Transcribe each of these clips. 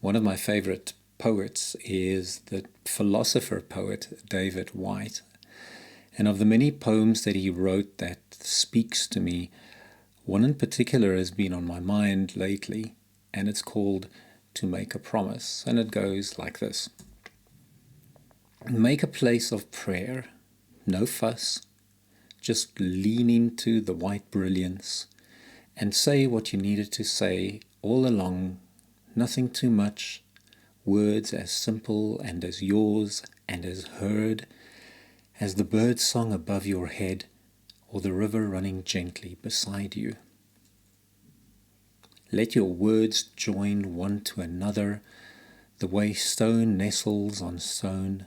One of my favorite poets is the philosopher poet David Whyte. And of the many poems that he wrote that speaks to me, one in particular has been on my mind lately, and it's called To Make a Promise. And it goes like this. Make a place of prayer, no fuss, just lean into the white brilliance and say what you needed to say all along, nothing too much, words as simple and as yours and as heard as the bird song above your head or the river running gently beside you. Let your words join one to another, the way stone nestles on stone,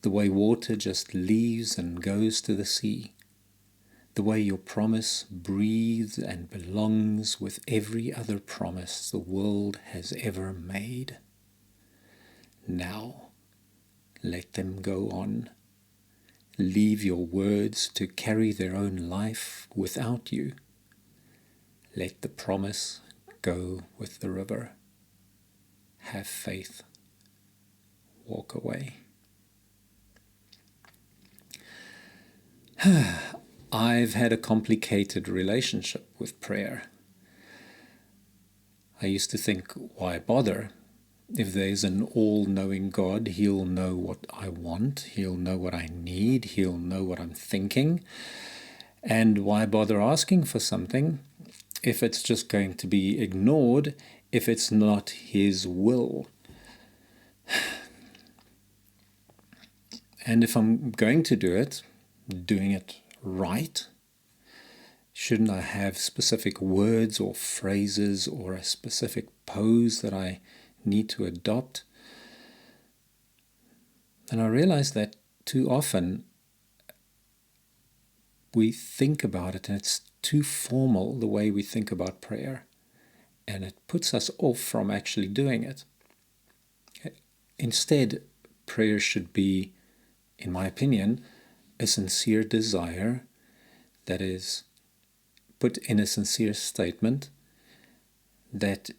the way water just leaves and goes to the sea, the way your promise breathes and belongs with every other promise the world has ever made. Now, let them go on. Leave your words to carry their own life without you. Let the promise go with the river. Have faith. Walk away. I've had a complicated relationship with prayer. I used to think, why bother? If there's an all-knowing God, He'll know what I want, He'll know what I need, He'll know what I'm thinking. And why bother asking for something if it's just going to be ignored, if it's not His will? And if I'm going to do it, doing it right, shouldn't I have specific words or phrases or a specific pose that I need to adopt? And I realize that too often we think about it and it's too formal the way we think about prayer, and it puts us off from actually doing it. Instead, prayer should be, in my opinion, a sincere desire that is put in a sincere statement that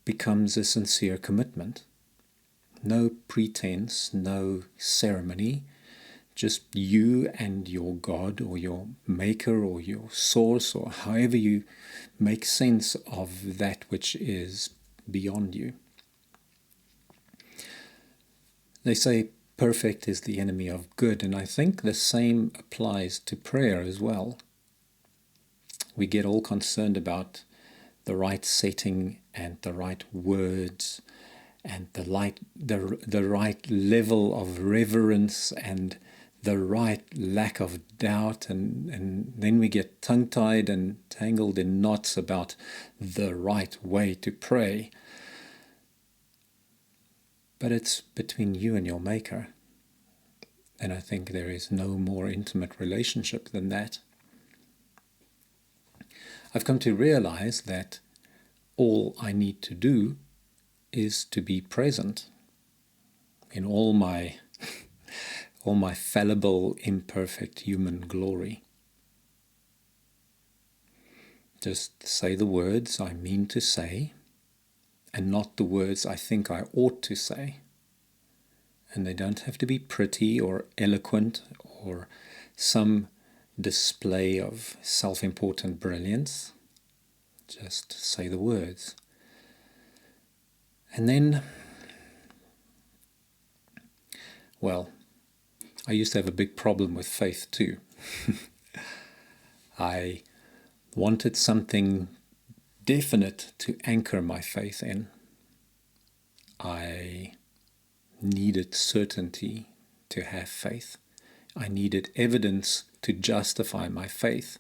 becomes a sincere commitment. No pretense, no ceremony, just you and your God or your maker or your source or however you make sense of that which is beyond you. They say perfect is the enemy of good, and I think the same applies to prayer as well. We get all concerned about the right setting and the right words and the right level of reverence and the right lack of doubt, and then we get tongue-tied and tangled in knots about the right way to pray. But it's between you and your Maker. And I think there is no more intimate relationship than that. I've come to realize that all I need to do is to be present in all my fallible, imperfect human glory. Just say the words I mean to say, and not the words I think I ought to say. And they don't have to be pretty or eloquent or some display of self-important brilliance. Just say the words. And then, well, I used to have a big problem with faith too. I wanted something definite to anchor my faith in. I needed certainty to have faith. I needed evidence to justify my faith.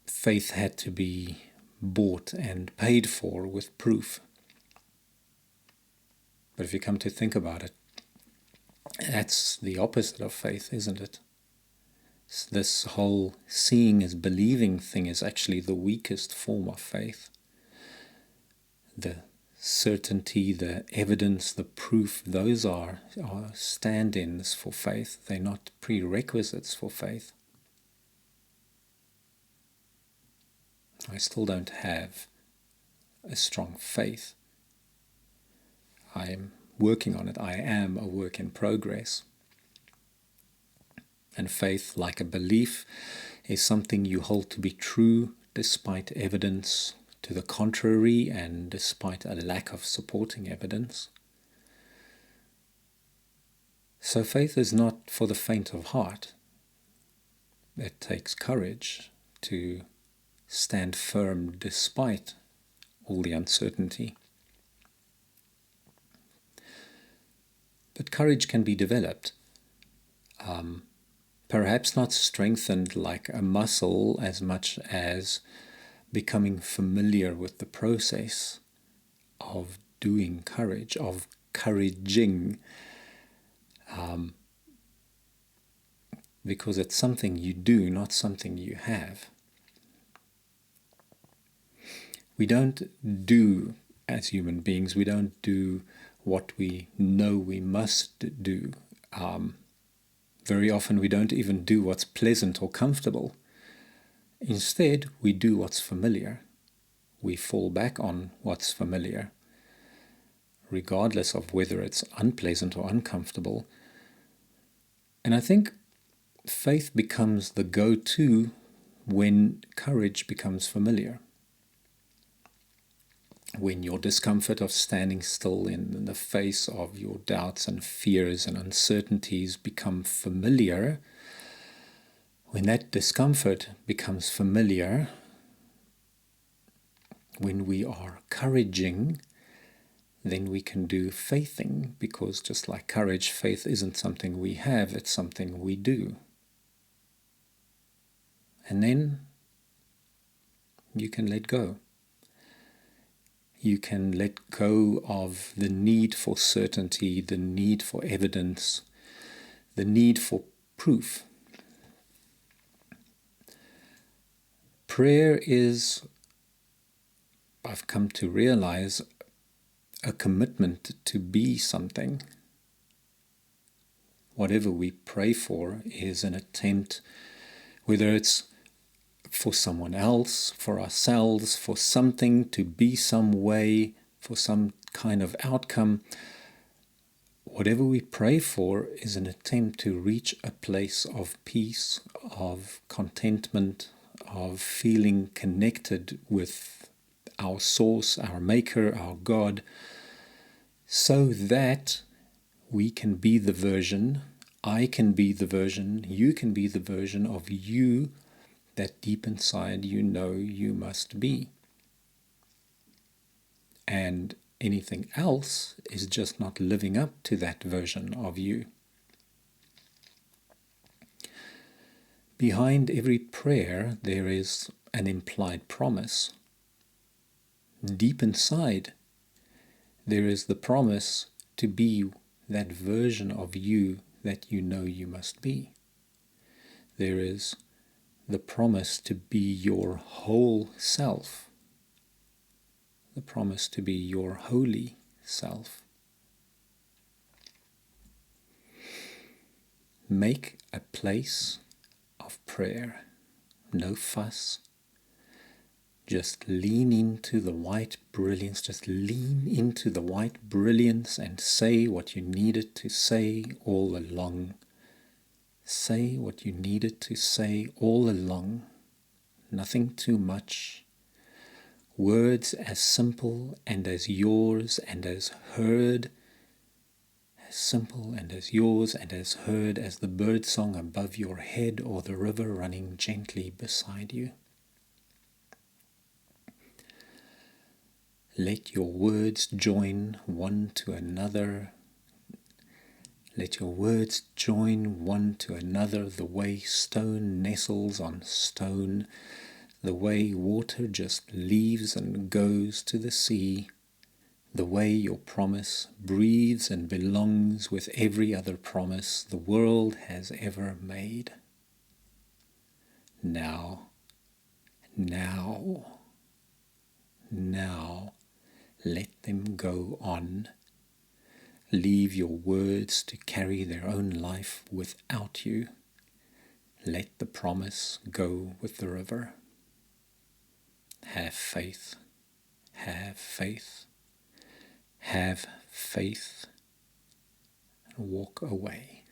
Faith had to be bought and paid for with proof. But if you come to think about it, that's the opposite of faith, isn't it? This whole seeing as believing thing is actually the weakest form of faith. The certainty, the evidence, the proof, those are stand-ins for faith. They're not prerequisites for faith. I still don't have a strong faith. I am working on it. I am a work in progress. And faith, like a belief, is something you hold to be true despite evidence to the contrary and despite a lack of supporting evidence. So faith is not for the faint of heart. It takes courage to stand firm despite all the uncertainty. But courage can be developed. Perhaps not strengthened like a muscle as much as becoming familiar with the process of doing courage, of couraging, because it's something you do, not something you have. We don't do, as human beings, we don't do what we know we must do. Very often we don't even do what's pleasant or comfortable. Instead, we do what's familiar. We fall back on what's familiar, regardless of whether it's unpleasant or uncomfortable. And I think faith becomes the go-to when courage becomes familiar. When your discomfort of standing still in the face of your doubts and fears and uncertainties become familiar, when that discomfort becomes familiar, when we are couraging, then we can do faithing, because just like courage, faith isn't something we have, it's something we do. And then you can let go. You can let go of the need for certainty, the need for evidence, the need for proof. Prayer is, I've come to realize, a commitment to be something. Whatever we pray for is an attempt, whether it's for someone else, for ourselves, for something to be some way, for some kind of outcome. Whatever we pray for is an attempt to reach a place of peace, of contentment, of feeling connected with our source, our maker, our God, so that we can be the version, I can be the version, you can be the version of you that deep inside you know you must be. And anything else is just not living up to that version of you. Behind every prayer there is an implied promise. Deep inside there is the promise to be that version of you that you know you must be. There is the promise to be your whole self, the promise to be your holy self. Make a place of prayer, no fuss. Just lean into the white brilliance, just lean into the white brilliance and say what you needed to say all along. Say what you needed to say all along. Nothing too much. Words as simple and as yours and as heard, as simple and as yours and as heard as the birdsong above your head or the river running gently beside you. Let your words join one to another. Let your words join one to another the way stone nestles on stone, the way water just leaves and goes to the sea, the way your promise breathes and belongs with every other promise the world has ever made. Now, let them go on. Leave your words to carry their own life without you. Let the promise go with the river. Have faith have faith, have faith, and walk away.